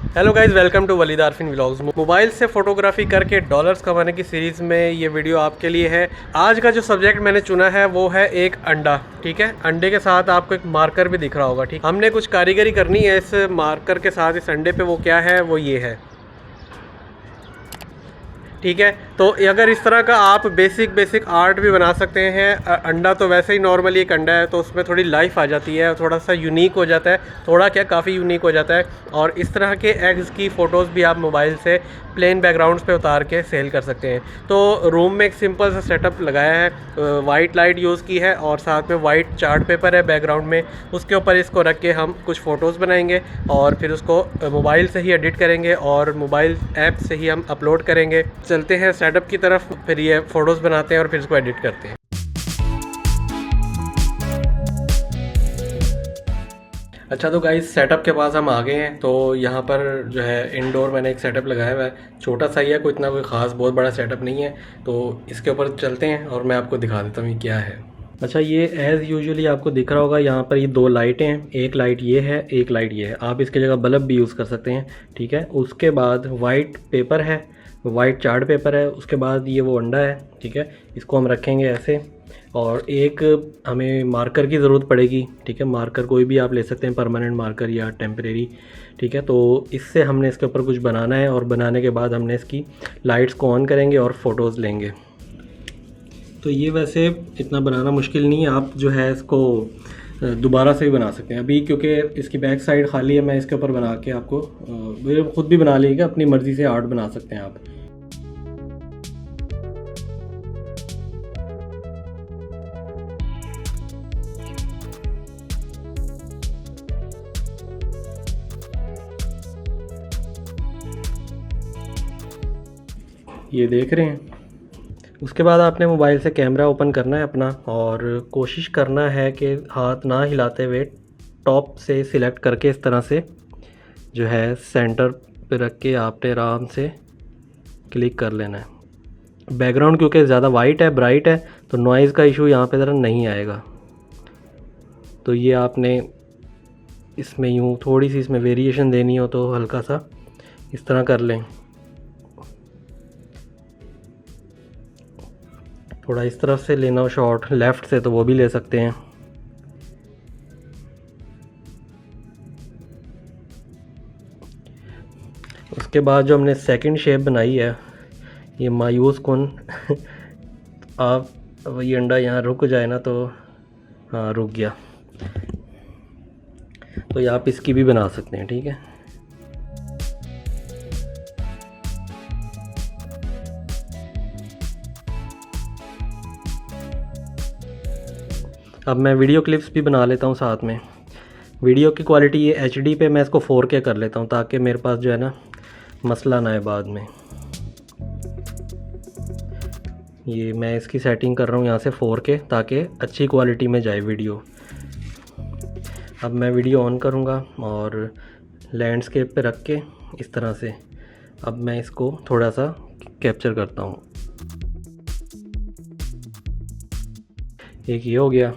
Hello guys, welcome to Waleed Arfin vlogs. Mobile से photography करके dollars कमाने की सीरीज़ में ये वीडियो आपके लिए है। आज का जो सब्जेक्ट मैंने चुना है वो है एक अंडा। ठीक है, अंडे के साथ आपको एक मार्कर भी दिख रहा होगा। ठीक, हमने कुछ कारीगरी करनी है इस मार्कर के साथ। इस अंडे पे वो क्या है, वो ये है। ठीक है, तो अगर इस तरह का आप बेसिक आर्ट भी बना सकते हैं। अंडा तो वैसे ही नॉर्मली एक अंडा है, तो उसमें थोड़ी लाइफ आ जाती है, थोड़ा सा यूनिक हो जाता है, थोड़ा क्या काफ़ी यूनिक हो जाता है। और इस तरह के एग्स की फ़ोटोज़ भी आप मोबाइल से प्लेन बैकग्राउंड्स पे उतार के सेल कर सकते हैं। तो रूम में एक सिंपल सा सेटअप लगाया है, वाइट लाइट यूज़ की है और साथ में वाइट चार्ट पेपर है बैकग्राउंड में। उसके ऊपर इसको रख के हम कुछ फ़ोटोज़ बनाएंगे और फिर उसको मोबाइल से ही एडिट करेंगे और मोबाइल ऐप से ही हम अपलोड करेंगे। चलते हैं सेटअप की तरफ, फिर ये फ़ोटोज़ बनाते हैं और फिर इसको एडिट करते हैं। अच्छा, तो गाइस सेटअप के पास हम आ गए हैं। तो यहाँ पर जो है इंडोर मैंने एक सेटअप लगाया हुआ है, छोटा सा ही है, कोई इतना कोई ख़ास बहुत बड़ा सेटअप नहीं है। तो इसके ऊपर चलते हैं और मैं आपको दिखा देता हूँ ये क्या है। अच्छा, ये एज़ यूजुअली आपको दिख रहा होगा, यहाँ पर ये दो लाइटें हैं। एक लाइट ये है, एक लाइट ये है। आप इसकी जगह बल्ब भी यूज़ कर सकते हैं। ठीक है, उसके बाद वाइट पेपर है, वाइट चार्ट पेपर है। उसके बाद ये वो अंडा है। ठीक है, इसको हम रखेंगे ऐसे। और एक हमें मार्कर की ज़रूरत पड़ेगी। ठीक है, मार्कर कोई भी आप ले सकते हैं, परमानेंट मार्कर या टेम्परेरी। ठीक है, तो इससे हमने इसके ऊपर कुछ बनाना है और बनाने के बाद हमने इसकी लाइट्स को ऑन करेंगे और फ़ोटोज़ लेंगे। तो ये वैसे इतना बनाना मुश्किल नहीं है, आप जो है इसको दोबारा से भी बना सकते हैं। अभी क्योंकि इसकी बैक साइड खाली है, मैं इसके ऊपर बना के आपको खुद भी बना लीजिएगा, अपनी मर्ज़ी से आर्ट बना सकते हैं आप। ये देख रहे हैं। उसके बाद आपने मोबाइल से कैमरा ओपन करना है अपना और कोशिश करना है कि हाथ ना हिलाते हुए टॉप से सिलेक्ट करके इस तरह से जो है सेंटर पे रख के आपने आराम से क्लिक कर लेना है। बैकग्राउंड क्योंकि ज़्यादा वाइट है, ब्राइट है, तो नॉइज़ का इशू यहाँ पे ज़रा नहीं आएगा। तो ये आपने इसमें यूँ थोड़ी सी इसमें वेरिएशन देनी हो तो हल्का सा इस तरह कर लें। थोड़ा इस तरफ से लेना हो शॉट लेफ़्ट से तो वो भी ले सकते हैं। उसके बाद जो हमने सेकंड शेप बनाई है, ये मायूस कौन आप ये अंडा यहाँ रुक जाए ना, तो हाँ रुक गया। तो ये आप इसकी भी बना सकते हैं। ठीक है, अब मैं वीडियो क्लिप्स भी बना लेता हूँ साथ में। वीडियो की क्वालिटी ये HD पे, मैं इसको 4K कर लेता हूँ ताकि मेरे पास जो है ना मसला ना आए बाद में। ये मैं इसकी सेटिंग कर रहा हूँ यहाँ से 4K ताकि अच्छी क्वालिटी में जाए वीडियो। अब मैं वीडियो ऑन करूँगा और लैंडस्केप पे रख के इस तरह से अब मैं इसको थोड़ा सा कैप्चर करता हूँ। एक ये हो गया,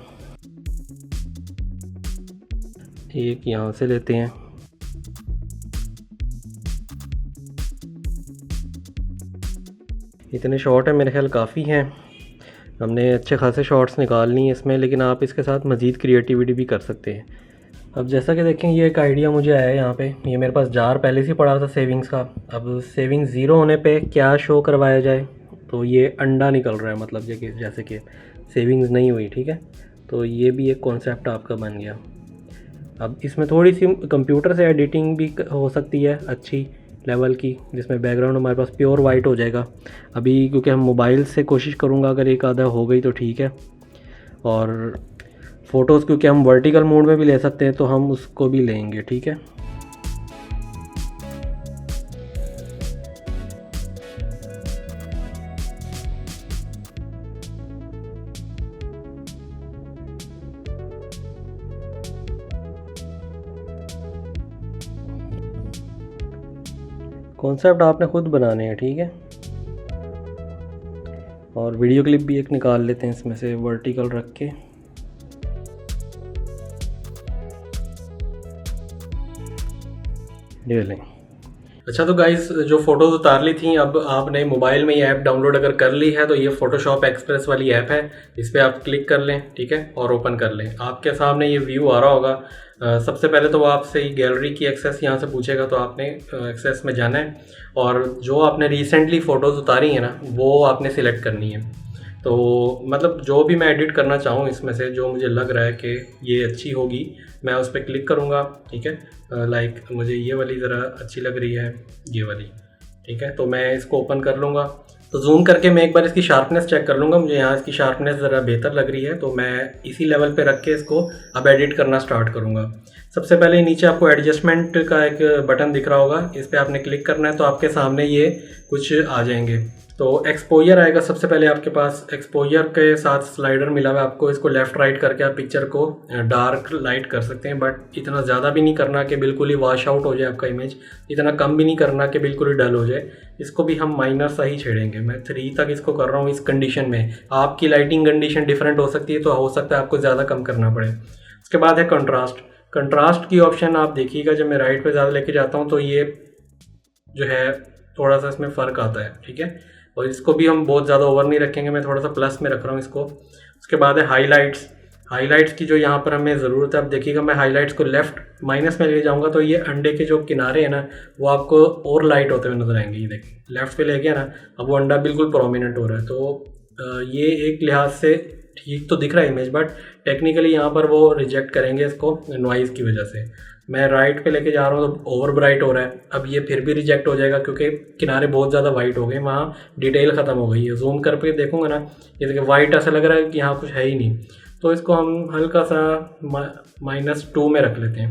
एक यहाँ से लेते हैं। इतने शॉट हैं, मेरे ख्याल काफ़ी हैं। हमने अच्छे खासे शॉट्स निकाल लिए इसमें, लेकिन आप इसके साथ मज़ीद क्रिएटिविटी भी कर सकते हैं। अब जैसा कि देखें, ये एक आइडिया मुझे आया है यहाँ पे। ये मेरे पास जार पहले से पड़ा था सेविंग्स का। अब सेविंग ज़ीरो होने पे क्या शो करवाया जाए, तो ये अंडा निकल रहा है, मतलब जैसे कि सेविंग्स नहीं हुई। ठीक है, तो ये भी एक कॉन्सेप्ट आपका बन गया। अब इसमें थोड़ी सी कंप्यूटर से एडिटिंग भी हो सकती है अच्छी लेवल की, जिसमें बैकग्राउंड हमारे पास प्योर वाइट हो जाएगा। अभी क्योंकि हम मोबाइल से कोशिश करूँगा, अगर एक आधा हो गई तो ठीक है। और फ़ोटोज़ क्योंकि हम वर्टिकल मोड में भी ले सकते हैं, तो हम उसको भी लेंगे। ठीक है, कॉन्सेप्ट आपने खुद बनाने हैं। ठीक है, और वीडियो क्लिप भी एक निकाल लेते हैं इसमें से वर्टिकल रख के। ये लें, अच्छा तो गाइस, जो फ़ोटोज़ उतार ली थी, अब आपने मोबाइल में ये ऐप डाउनलोड अगर कर ली है तो ये फ़ोटोशॉप एक्सप्रेस वाली ऐप है। इस पर आप क्लिक कर लें, ठीक है, और ओपन कर लें। आपके सामने ये व्यू आ रहा होगा। सबसे पहले तो वो आपसे गैलरी की एक्सेस यहाँ से पूछेगा, तो आपने एक्सेस में जाना है और जो आपने रिसेंटली फ़ोटोज़ उतारी हैं ना, वो आपने सिलेक्ट करनी है। तो मतलब जो भी मैं एडिट करना चाहूँ इसमें से, जो मुझे लग रहा है कि ये अच्छी होगी, मैं उस पर क्लिक करूँगा, ठीक है। लाइक मुझे ये वाली ज़रा अच्छी लग रही है, ये वाली, ठीक है। तो मैं इसको ओपन कर लूँगा। तो जूम करके मैं एक बार इसकी शार्पनेस चेक कर लूँगा। मुझे यहाँ इसकी शार्पनेस ज़रा बेहतर लग रही है, तो मैं इसी लेवल पे रख के इसको अब एडिट करना स्टार्ट करूँगा। सबसे पहले नीचे आपको एडजस्टमेंट का एक बटन दिख रहा होगा, इस पर आपने क्लिक करना है, तो आपके सामने ये कुछ आ जाएंगे। तो एक्सपोजर आएगा सबसे पहले आपके पास। एक्सपोजर के साथ स्लाइडर मिला हुआ है आपको, इसको लेफ़्ट राइट करके आप पिक्चर को डार्क लाइट कर सकते हैं, बट इतना ज़्यादा भी नहीं करना कि बिल्कुल ही वॉश आउट हो जाए आपका इमेज, इतना कम भी नहीं करना कि बिल्कुल ही डल हो जाए। इसको भी हम माइनर सा ही छेड़ेंगे। मैं 3 तक इसको कर रहा हूँ इस कंडीशन में। आपकी लाइटिंग कंडीशन डिफरेंट हो सकती है, तो हो सकता है आपको ज़्यादा कम करना पड़े। उसके बाद है कंट्रास्ट। कंट्रास्ट की ऑप्शन आप देखिएगा, जब मैं राइट पे ज़्यादा लेके जाता हूँ तो ये जो है थोड़ा सा इसमें फ़र्क आता है, ठीक है। और इसको भी हम बहुत ज़्यादा ओवर नहीं रखेंगे, मैं थोड़ा सा प्लस में रख रहा हूँ इसको। उसके बाद है हाईलाइट्स। हाईलाइट्स की जो यहाँ पर हमें ज़रूरत है, अब देखिएगा मैं हाईलाइट्स को लेफ़्ट माइनस में ले जाऊँगा तो ये अंडे के जो किनारे हैं ना, वो आपको और लाइट होते हुए नजर आएंगे। ये देखिए लेफ़्ट पे ले गया ना, अब वो अंडा बिल्कुल प्रोमिनेंट हो रहा है। तो ये एक लिहाज से ठीक तो दिख रहा है इमेज, बट टेक्निकली यहाँ पर वो रिजेक्ट करेंगे इसको नॉइज़ की वजह से। मैं राइट पे लेके जा रहा हूँ तो ओवर ब्राइट हो रहा है। अब ये फिर भी रिजेक्ट हो जाएगा क्योंकि किनारे बहुत ज़्यादा वाइट हो गए, वहाँ डिटेल ख़त्म हो गई है। जूम करके देखूंगा ना, ये देखिए वाइट ऐसा लग रहा है कि यहाँ कुछ है ही नहीं। तो इसको हम हल्का सा -2 में रख लेते हैं।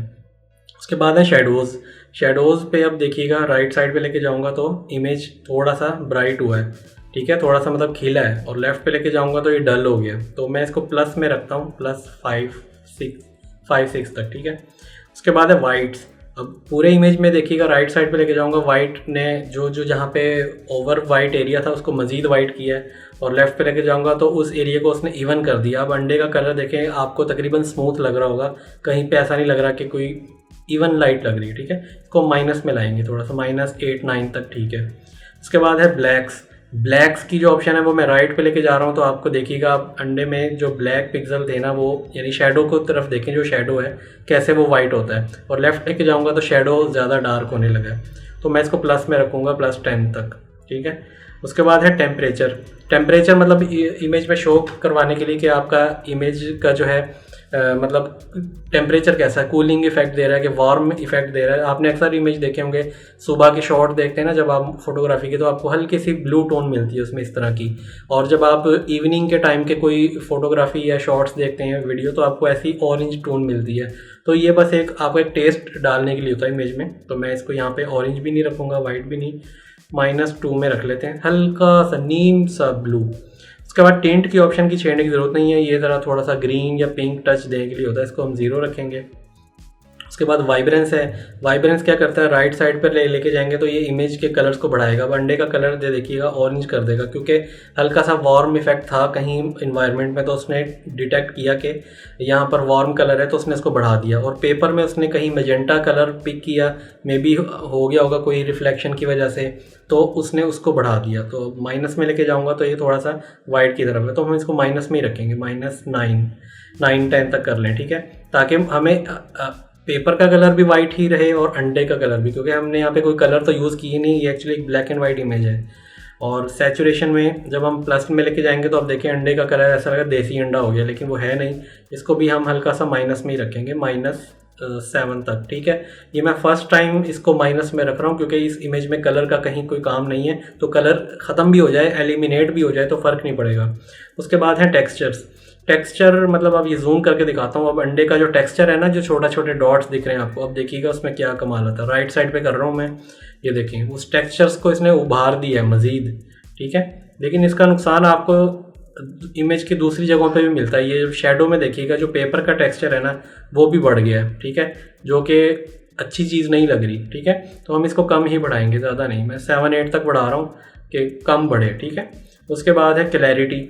उसके बाद है शेडोज़। शेडोज़ पे अब देखिएगा राइट साइड पे लेके जाऊंगा तो इमेज थोड़ा सा ब्राइट हुआ है, ठीक है, थोड़ा सा मतलब खिला है। और लेफ़्ट पे लेके जाऊंगा तो ये डल हो गया। तो मैं इसको प्लस में रखता हूँ, +5 6 तक, ठीक है। उसके बाद है वाइट्स। अब पूरे इमेज में देखिएगा राइट साइड पे लेके जाऊंगा, वाइट ने जो जो जहाँ पे ओवर वाइट एरिया था उसको मज़ीद वाइट किया है, और लेफ़्ट पे लेके जाऊंगा तो उस एरिया को उसने इवन कर दिया। अब अंडे का कलर देखें, आपको तकरीबन स्मूथ लग रहा होगा, कहीं पे ऐसा नहीं लग रहा कि कोई इवन लाइट लग रही है, ठीक है। इसको माइनस में लाएंगे थोड़ा सा, -8 9 तक, ठीक है। उसके बाद है ब्लैक्स। ब्लैक्स की जो ऑप्शन है वो मैं राइट पे लेके जा रहा हूँ, तो आपको देखिएगा आप अंडे में जो ब्लैक पिक्सल थे ना, वो यानी शेडो को तरफ देखें, जो शेडो है कैसे वो वाइट होता है। और लेफ्ट लेके जाऊँगा तो शेडो ज़्यादा डार्क होने लगा है। तो मैं इसको प्लस में रखूँगा, +10 तक, ठीक है। उसके बाद है टेम्परेचर। टेम्परेचर मतलब इमेज में शो करवाने के लिए कि आपका इमेज का जो है मतलब टेम्परेचर कैसा है, कूलिंग इफेक्ट दे रहा है कि वार्म इफेक्ट दे रहा है। आपने अक्सर इमेज देखे होंगे, सुबह के शॉट देखते हैं ना जब आप फोटोग्राफी के, तो आपको हल्की सी ब्लू टोन मिलती है उसमें इस तरह की। और जब आप इवनिंग के टाइम के कोई फोटोग्राफी या शॉट्स देखते हैं वीडियो, तो आपको ऐसी ऑरेंज टोन मिलती है। तो ये बस एक आपको एक टेस्ट डालने के लिए होता है इमेज में। तो मैं इसको यहाँ पे ऑरेंज भी नहीं रखूँगा, वाइट भी नहीं, -2 में रख लेते हैं, हल्का सा नीम सा ब्लू। उसके बाद टेंट की ऑप्शन की छेड़ने की ज़रूरत नहीं है, ये ज़रा थोड़ा सा ग्रीन या पिंक टच देने के लिए होता है, इसको हम 0 रखेंगे। उसके बाद वाइब्रेंस है। वाइब्रेंस क्या करता है, राइट साइड पर लेके जाएंगे तो ये इमेज के कलर्स को बढ़ाएगा। अब अंडे का कलर दे देखिएगा ऑरेंज कर देगा, क्योंकि हल्का सा वार्म इफेक्ट था कहीं इन्वायरमेंट में, तो उसने डिटेक्ट किया कि यहाँ पर वार्म कलर है, तो उसने इसको बढ़ा दिया। और पेपर में उसने कहीं मेजेंटा कलर पिक किया, मे बी हो गया होगा कोई रिफ्लेक्शन की वजह से, तो उसने उसको बढ़ा दिया। तो माइनस में लेके जाऊँगा तो ये थोड़ा सा वाइट की तरफ है, तो हम इसको माइनस में ही रखेंगे, -9 10 तक कर लें, ठीक है। ताकि हमें पेपर का कलर भी वाइट ही रहे और अंडे का कलर भी, क्योंकि हमने यहाँ पे कोई कलर तो यूज़ किए नहीं, ये एक्चुअली एक ब्लैक एंड वाइट इमेज है। और सैचुरेशन में जब हम प्लस में लेके जाएंगे तो आप देखें अंडे का कलर ऐसा लगा देसी अंडा हो गया, लेकिन वो है नहीं। इसको भी हम हल्का सा माइनस में ही रखेंगे, -7 तक, ठीक है। ये मैं फर्स्ट टाइम इसको माइनस में रख रहा हूँ क्योंकि इस इमेज में कलर का कहीं कोई काम नहीं है, तो कलर ख़त्म भी हो जाए, एलिमिनेट भी हो जाए, तो फ़र्क नहीं पड़ेगा। उसके बाद है टेक्सचर्स। टेक्सचर मतलब अब ये जूम करके दिखाता हूँ। अब अंडे का जो टेक्सचर है ना, जो छोटा छोटे डॉट्स दिख रहे हैं आपको, अब देखिएगा उसमें क्या कमाल आता है। राइट साइड पे कर रहा हूँ मैं, ये देखिए उस टेक्सचर्स को इसने उभार दिया है मज़ीद, ठीक है। लेकिन इसका नुकसान आपको इमेज की दूसरी जगहों पे भी मिलता है। ये शेडो में देखिएगा जो पेपर का टेक्सचर है ना, वो भी बढ़ गया है, ठीक है, जो कि अच्छी चीज़ नहीं लग रही, ठीक है। तो हम इसको कम ही बढ़ाएंगे, ज़्यादा नहीं। मैं 7 8 तक बढ़ा रहा हूँ कि कम बढ़े, ठीक है। उसके बाद है क्लैरिटी।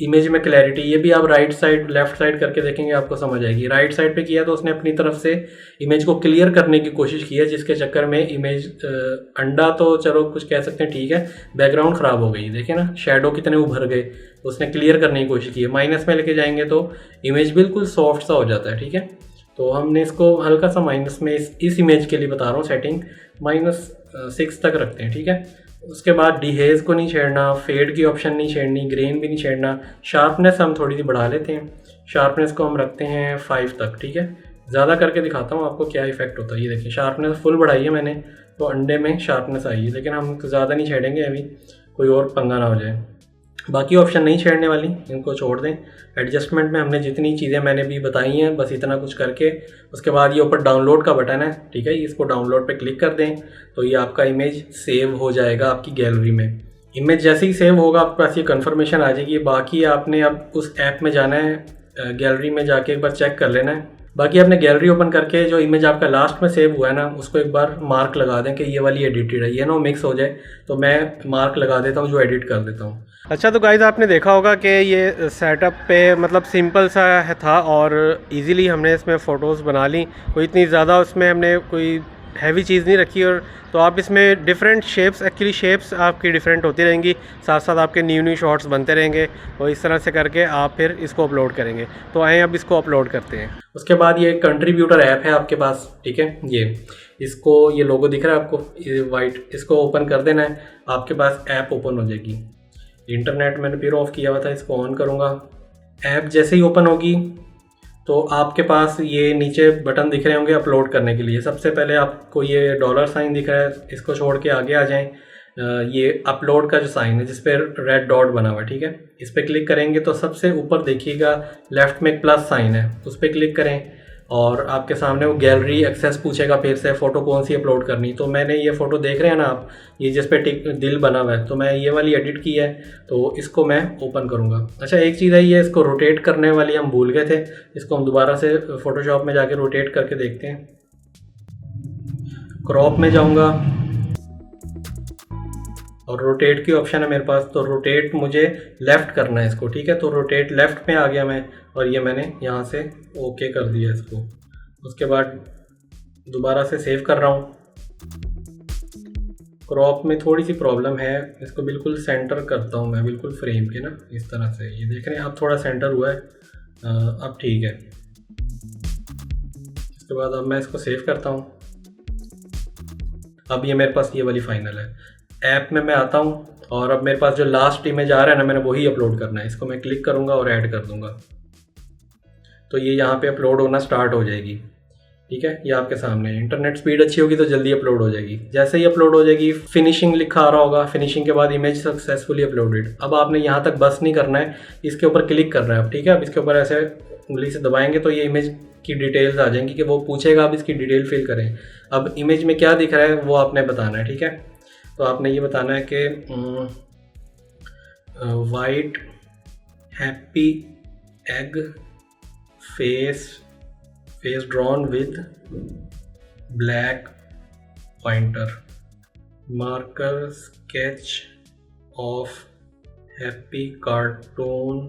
इमेज में क्लैरिटी, ये भी आप राइट साइड लेफ्ट साइड करके देखेंगे आपको समझ आएगी। राइट साइड पे किया तो उसने अपनी तरफ से इमेज को क्लियर करने की कोशिश की है, जिसके चक्कर में इमेज अंडा तो चलो कुछ कह सकते हैं ठीक है, बैकग्राउंड ख़राब हो गई। देखिए ना शेडो कितने उभर गए, उसने क्लियर करने की कोशिश की है। माइनस में लेके जाएंगे तो इमेज बिल्कुल सॉफ्ट सा हो जाता है, ठीक है। तो हमने इसको हल्का सा माइनस में इस इमेज के लिए बता रहा हूँ सेटिंग -6 तक रखते हैं, ठीक है। उसके बाद डिहेज को नहीं छेड़ना, फेड की ऑप्शन नहीं छेड़नी, ग्रेन भी नहीं छेड़ना। शार्पनेस हम थोड़ी सी बढ़ा लेते हैं, शार्पनेस को हम रखते हैं 5 तक, ठीक है। ज़्यादा करके दिखाता हूँ आपको क्या इफेक्ट होता है। ये देखिए शार्पनेस फुल बढ़ाई है मैंने, तो अंडे में शार्पनेस आई है, लेकिन हम ज़्यादा नहीं छेड़ेंगे अभी, कोई और पंगा ना हो जाए। बाकी ऑप्शन नहीं छेड़ने वाली, इनको छोड़ दें। एडजस्टमेंट में हमने जितनी चीज़ें मैंने भी बताई हैं बस इतना कुछ करके, उसके बाद ये ऊपर डाउनलोड का बटन है, ठीक है, इसको डाउनलोड पे क्लिक कर दें तो ये आपका इमेज सेव हो जाएगा आपकी गैलरी में। इमेज जैसे ही सेव होगा आपके पास ये कन्फर्मेशन आ जाएगी। बाकी आपने अब उस ऐप में जाना है, गैलरी में जाके एक बार चेक कर लेना है। बाकी आपने गैलरी ओपन करके जो इमेज आपका लास्ट में सेव हुआ है ना, उसको एक बार मार्क लगा दें कि ये वाली एडिटेड है, ये ना मिक्स हो जाए। तो मैं मार्क लगा देता हूँ जो एडिट कर देता हूँ। अच्छा तो गाइज़ आपने देखा होगा कि ये सेटअप पे मतलब सिंपल सा है था और इजीली हमने इसमें फ़ोटोज़ बना ली। कोई इतनी ज़्यादा उसमें हमने कोई हैवी चीज़ नहीं रखी। और तो आप इसमें डिफरेंट शेप्स, एक्चुअली शेप्स आपकी डिफरेंट होती रहेंगी, साथ साथ आपके न्यू शॉट्स बनते रहेंगे और इस तरह से करके आप फिर इसको अपलोड करेंगे। तो आए अब इसको अपलोड करते हैं। उसके बाद ये कंट्रीब्यूटर ऐप है आपके पास, ठीक है। ये लोगो दिख रहा है आपको, ये वाइट, इसको ओपन कर देना है, आपके पास ऐप ओपन हो जाएगी। इंटरनेट मैंने फिर ऑफ किया हुआ था, इसको ऑन करूँगा। ऐप जैसे ही ओपन होगी तो आपके पास ये नीचे बटन दिख रहे होंगे अपलोड करने के लिए। सबसे पहले आपको ये $साइन दिख रहा है, इसको छोड़ के आगे आ जाएं। ये अपलोड का जो साइन है जिस पे रेड डॉट बना हुआ है, ठीक है, इस पर क्लिक करेंगे तो सबसे ऊपर देखिएगा लेफ्ट में एक प्लस साइन है, उस पर क्लिक करें और आपके सामने वो गैलरी एक्सेस पूछेगा फिर से, फ़ोटो कौन सी अपलोड करनी। तो मैंने ये फ़ोटो देख रहे हैं ना आप, ये जिस पे टिक दिल बना हुआ है, तो मैं ये वाली एडिट की है, तो इसको मैं ओपन करूँगा। अच्छा एक चीज़ है, ये इसको रोटेट करने वाली हम भूल गए थे, इसको हम दोबारा से फ़ोटोशॉप में जाके रोटेट करके देखते हैं। क्रॉप में जाऊँगा और रोटेट की ऑप्शन है मेरे पास, तो रोटेट मुझे लेफ़्ट करना है इसको, ठीक है। तो रोटेट लेफ़्ट में आ गया मैं, और ये मैंने यहाँ से ओके कर दिया इसको। उसके बाद दोबारा से सेव कर रहा हूँ। क्रॉप में थोड़ी सी प्रॉब्लम है, इसको बिल्कुल सेंटर करता हूँ मैं, बिल्कुल फ्रेम के ना, इस तरह से। ये देख रहे हैं आप, थोड़ा सेंटर हुआ है, अब ठीक है। इसके बाद अब मैं इसको सेव करता हूँ। अब ये मेरे पास ये वाली फाइनल है। ऐप में मैं आता हूँ और अब मेरे पास जो लास्ट इमेज आ रहा है ना, मैंने वही अपलोड करना है। इसको मैं क्लिक करूँगा और ऐड कर दूँगा, तो ये यहाँ पे अपलोड होना स्टार्ट हो जाएगी, ठीक है। ये आपके सामने इंटरनेट स्पीड अच्छी होगी तो जल्दी अपलोड हो जाएगी। जैसे ही अपलोड हो जाएगी फिनिशिंग लिखा आ रहा होगा, फिनिशिंग के बाद इमेज सक्सेसफुली अपलोडेड। अब आपने यहाँ तक बस नहीं करना है, इसके ऊपर क्लिक करना है अब, ठीक है। अब इसके ऊपर ऐसे उंगली से दबाएंगे तो ये इमेज की डिटेल्स आ जाएंगी कि वो पूछेगा अब इसकी डिटेल फिल करें। अब इमेज में क्या दिख रहा है वो आपने बताना है, ठीक है। तो आपने ये बताना है कि white happy egg face drawn with black pointer, marker sketch of happy cartoon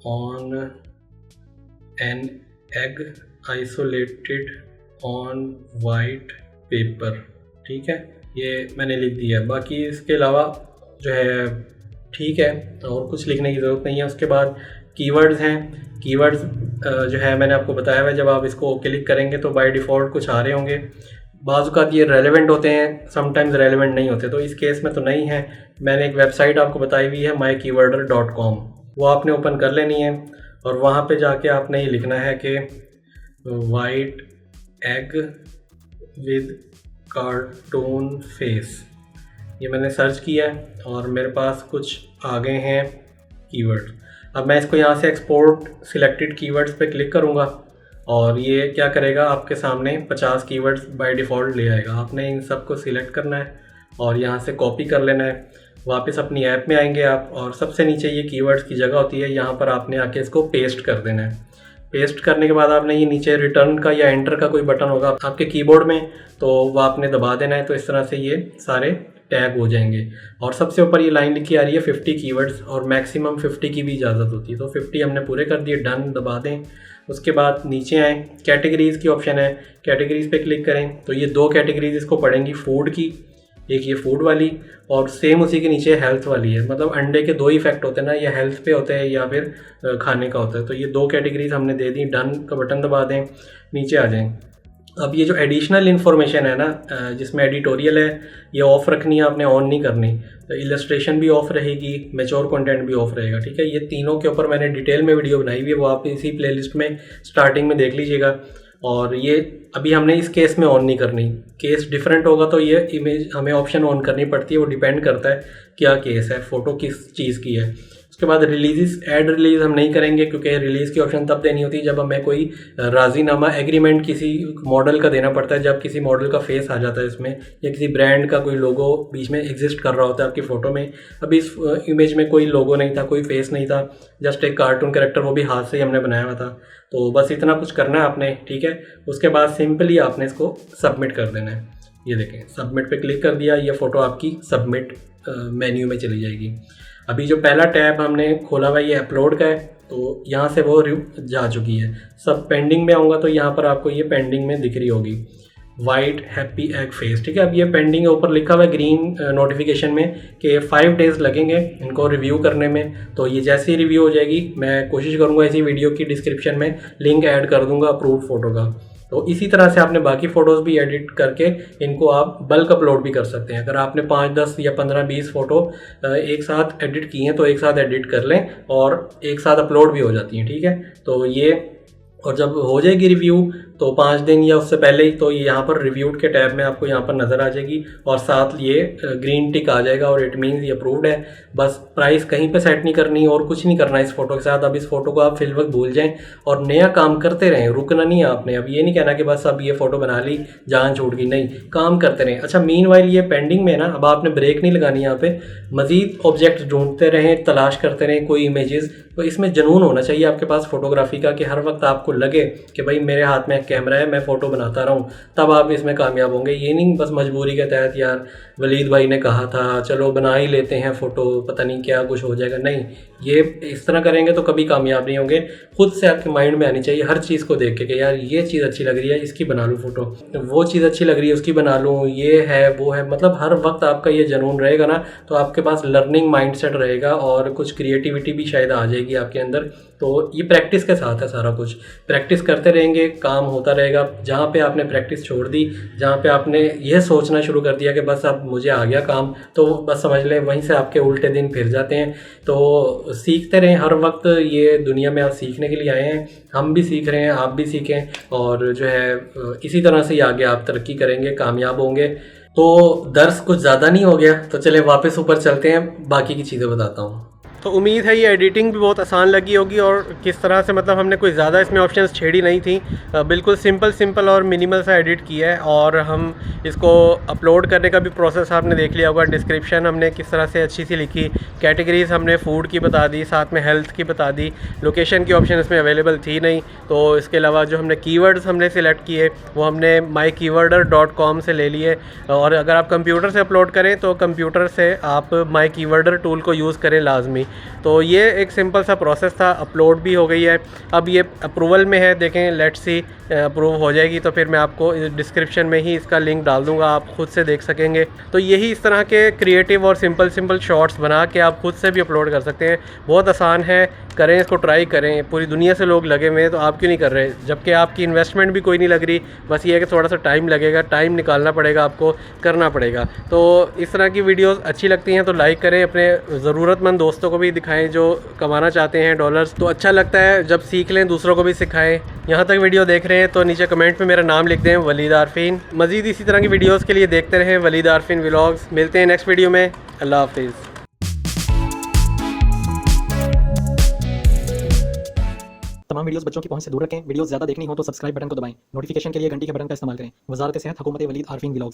on an egg isolated on white paper, ठीक है। ये मैंने लिख दिया। बाकी इसके अलावा जो है ठीक है, और कुछ लिखने की ज़रूरत नहीं है। उसके बाद कीवर्ड्स हैं। कीवर्ड्स जो है मैंने आपको बताया हुआ है, जब आप इसको क्लिक करेंगे तो बाय डिफ़ॉल्ट कुछ आ रहे होंगे। बाज़ औक़ात ये रेलेवेंट होते हैं, समटाइम्स रेलेवेंट नहीं होते, तो इस केस में तो नहीं है। मैंने एक वेबसाइट आपको बताई हुई है mykeywordr.com, वो आपने ओपन कर लेनी है और वहाँ पे जाके आपने ये लिखना है कि white egg with cartoon face. ये मैंने सर्च किया है और मेरे पास कुछ आ गए हैं कीवर्ड। अब मैं इसको यहाँ से एक्सपोर्ट सिलेक्टेड कीवर्ड्स पे क्लिक करूँगा और ये क्या करेगा, आपके सामने 50 कीवर्ड्स बाय डिफ़ॉल्ट ले आएगा। आपने इन सब को सिलेक्ट करना है और यहाँ से कॉपी कर लेना है। वापस अपनी ऐप में आएंगे आप और सबसे नीचे ये कीवर्ड्स की जगह होती है, यहाँ पर आपने आके इसको पेस्ट कर देना है। पेस्ट करने के बाद आपने ये नीचे रिटर्न का या एंटर का कोई बटन होगा आपके कीबोर्ड में, तो वो आपने दबा देना है। तो इस तरह से ये सारे टैग हो जाएंगे। और सबसे ऊपर ये लाइन लिखी आ रही है 50 कीवर्ड्स, और मैक्सिमम 50 की भी इजाज़त होती है। तो 50 हमने पूरे कर दिए, डन दबा दें। उसके बाद नीचे आएँ, कैटेगरीज़ की ऑप्शन है, कैटेगरीज़ पे क्लिक करें तो ये 2 कैटेगरीज इसको पड़ेंगी, फूड की, एक ये फूड वाली, और सेम उसी के नीचे हेल्थ वाली है। मतलब अंडे के 2 इफेक्ट होते हैं ना, या हेल्थ पे होते हैं या फिर खाने का होता है। तो ये 2 कैटेगरीज हमने दे दी, डन का बटन दबा दें, नीचे आ जाएं। अब ये जो एडिशनल इन्फॉर्मेशन है ना, जिसमें एडिटोरियल है, ये ऑफ़ रखनी है आपने, ऑन नहीं करनी। तो इलस्ट्रेशन भी ऑफ रहेगी, मैच्योर कंटेंट भी ऑफ रहेगा, ठीक है। ये तीनों के ऊपर मैंने डिटेल में वीडियो बनाई हुई है, वो आप इसी प्लेलिस्ट में स्टार्टिंग में देख लीजिएगा। और ये अभी हमने इस केस में ऑन नहीं करनी, केस डिफरेंट होगा तो ये इमेज हमें ऑप्शन ऑन करनी पड़ती है। वो डिपेंड करता है क्या केस है, फ़ोटो किस चीज़ की है। उसके बाद रिलीज़, ऐड रिलीज़ हम नहीं करेंगे, क्योंकि रिलीज़ की ऑप्शन तब देनी होती है जब हमें कोई राज़ीनामा एग्रीमेंट किसी मॉडल का देना पड़ता है, जब किसी मॉडल का फेस आ जाता है इसमें, या किसी ब्रांड का कोई लोगो बीच में एग्जिस्ट कर रहा होता है आपकी फ़ोटो में। अभी इस इमेज में कोई लोगो नहीं था, कोई फेस नहीं था, जस्ट एक कार्टून कैरेक्टर, वो भी हाथ से ही हमने बनाया हुआ था। तो बस इतना कुछ करना है आपने, ठीक है। उसके बाद सिंपली आपने इसको सबमिट कर देना है। ये देखें, सबमिट पे क्लिक कर दिया, ये फ़ोटो आपकी सबमिट मेन्यू में चली जाएगी। अभी जो पहला टैब हमने खोला हुआ है ये अपलोड का है, तो यहाँ से वो जा चुकी है। सब पेंडिंग में आऊँगा तो यहाँ पर आपको ये पेंडिंग में दिख रही होगी, वाइट हैप्पी एग फेस, ठीक है। अब ये पेंडिंग के ऊपर लिखा हुआ है ग्रीन नोटिफिकेशन में कि 5 डेज़ लगेंगे इनको रिव्यू करने में। तो ये जैसे ही रिव्यू हो जाएगी, मैं कोशिश करूँगा इसी वीडियो की डिस्क्रिप्शन में लिंक ऐड कर दूँगा अप्रूव फ़ोटो का। तो इसी तरह से आपने बाकी फ़ोटोज़ भी एडिट करके इनको आप बल्क अपलोड भी कर सकते हैं। अगर आपने 5, 10 या 15, 20 फ़ोटो एक साथ एडिट की हैं तो एक साथ एडिट कर लें और एक साथ अपलोड भी हो जाती हैं, ठीक है। तो ये, और जब हो जाएगी रिव्यू तो 5 दिन या उससे पहले ही, तो ये यहाँ पर रिव्यूड के टैब में आपको यहाँ पर नज़र आ जाएगी और साथ ये ग्रीन टिक आ जाएगा और इट मीन्स ये अप्रूव्ड है। बस प्राइस कहीं पे सेट नहीं करनी और कुछ नहीं करना इस फोटो के साथ। अब इस फोटो को आप फिल वक्त भूल जाएं और नया काम करते रहें, रुकना नहीं है आपने। अब ये नहीं कहना कि बस अब ये फ़ोटो बना ली जान छूट गई, नहीं, काम करते रहें। अच्छा, मीनवाइल ये पेंडिंग में है ना, अब आपने ब्रेक नहीं लगानी यहाँ पे, मज़ीद ऑब्जेक्ट ढूंढते रहें, तलाश करते रहें कोई इमेजेस। तो इसमें जुनून होना चाहिए आपके पास फोटोग्राफी का कि हर वक्त आपको लगे कि भाई मेरे हाथ में कैमरा है, मैं फ़ोटो बनाता रहूं, तब आप इसमें कामयाब होंगे। ये नहीं बस मजबूरी के तहत यार वलीद भाई ने कहा था चलो बना ही लेते हैं फ़ोटो, पता नहीं क्या कुछ हो जाएगा, नहीं, ये इस तरह करेंगे तो कभी कामयाब नहीं होंगे। खुद से आपके माइंड में आनी चाहिए हर चीज़ को देख के कि यार ये चीज़ अच्छी लग रही है इसकी बना लूँ फ़ोटो, वो चीज़ अच्छी लग रही है उसकी बना लूँ, ये है वो है। मतलब हर वक्त आपका ये जुनून रहेगा ना तो आपके पास लर्निंग माइंडसेट रहेगा और कुछ क्रिएटिविटी भी शायद आ जाएगी आपके अंदर। तो ये प्रैक्टिस के साथ है सारा कुछ, प्रैक्टिस करते रहेंगे, काम होता रहेगा। जहाँ पे आपने प्रैक्टिस छोड़ दी, जहाँ पे आपने यह सोचना शुरू कर दिया कि बस अब मुझे आ गया काम, तो बस समझ लें वहीं से आपके उल्टे दिन फिर जाते हैं। तो सीखते रहें हर वक्त, ये दुनिया में आप सीखने के लिए आए हैं, हम भी सीख रहे हैं, आप भी सीखें और जो है इसी तरह से ही आगे आप तरक्की करेंगे, कामयाब होंगे। तो दर्स कुछ ज़्यादा नहीं हो गया, तो चले वापस ऊपर चलते हैं, बाकी की चीज़ें बताता हूँ। तो उम्मीद है ये एडिटिंग भी बहुत आसान लगी होगी और किस तरह से, मतलब हमने कोई ज़्यादा इसमें ऑप्शंस छेड़ी नहीं थी, बिल्कुल सिंपल और मिनिमल सा एडिट किया है। और हम इसको अपलोड करने का भी प्रोसेस आपने देख लिया होगा, डिस्क्रिप्शन हमने किस तरह से अच्छी सी लिखी, कैटेगरीज़ हमने फूड की बता दी, साथ में हेल्थ की बता दी, लोकेशन की ऑप्शन इसमें अवेलेबल थी नहीं। तो इसके अलावा जो हमने कीवर्ड्स हमने सिलेक्ट किए वो हमने mykeywordr.com से ले लिए। और अगर आप कंप्यूटर से अपलोड करें तो कंप्यूटर से आप mykeywordr टूल को यूज़ करें लाजमी। तो ये एक सिंपल सा प्रोसेस था, अपलोड भी हो गई है, अब ये अप्रूवल में है, देखें लेट्स सी अप्रूव हो जाएगी तो फिर मैं आपको डिस्क्रिप्शन में ही इसका लिंक डाल दूंगा, आप खुद से देख सकेंगे। तो यही इस तरह के क्रिएटिव और सिंपल शॉर्ट्स बना के आप खुद से भी अपलोड कर सकते हैं, बहुत आसान है, करें इसको, ट्राई करें। पूरी दुनिया से लोग लगे हुए हैं तो आप क्यों नहीं कर रहे, जबकि आपकी इन्वेस्टमेंट भी कोई नहीं लग रही, बस ये है कि थोड़ा सा टाइम लगेगा, टाइम निकालना पड़ेगा, आपको करना पड़ेगा। तो इस तरह की वीडियोस अच्छी लगती हैं तो लाइक करें, अपने ज़रूरतमंद दोस्तों को भी दिखाएं जो कमाना चाहते हैं डॉलर्स। तो अच्छा लगता है जब सीख लें, दूसरों को भी सिखाएं। यहाँ तक वीडियो देख रहे हैं तो नीचे कमेंट में मेरा नाम लिख दें, वलीद आरफीन। मज़ीद इसी तरह की वीडियोज़ के लिए देखते रहें वलीद आरफीन व्लॉग्स। मिलते हैं नेक्स्ट वीडियो में, अल्लाह हाफिज़। तमाम वीडियोस बच्चों की पहुंच से दूर रखें। वीडियोस ज़्यादा देखनी हो तो सब्सक्राइब बटन को दबाएं। नोटिफिकेशन के लिए घंटी के बटन का इस्तेमाल करें। वज़ारत सेहत, हुकूमत वलीद आरफीन व्लॉग्स।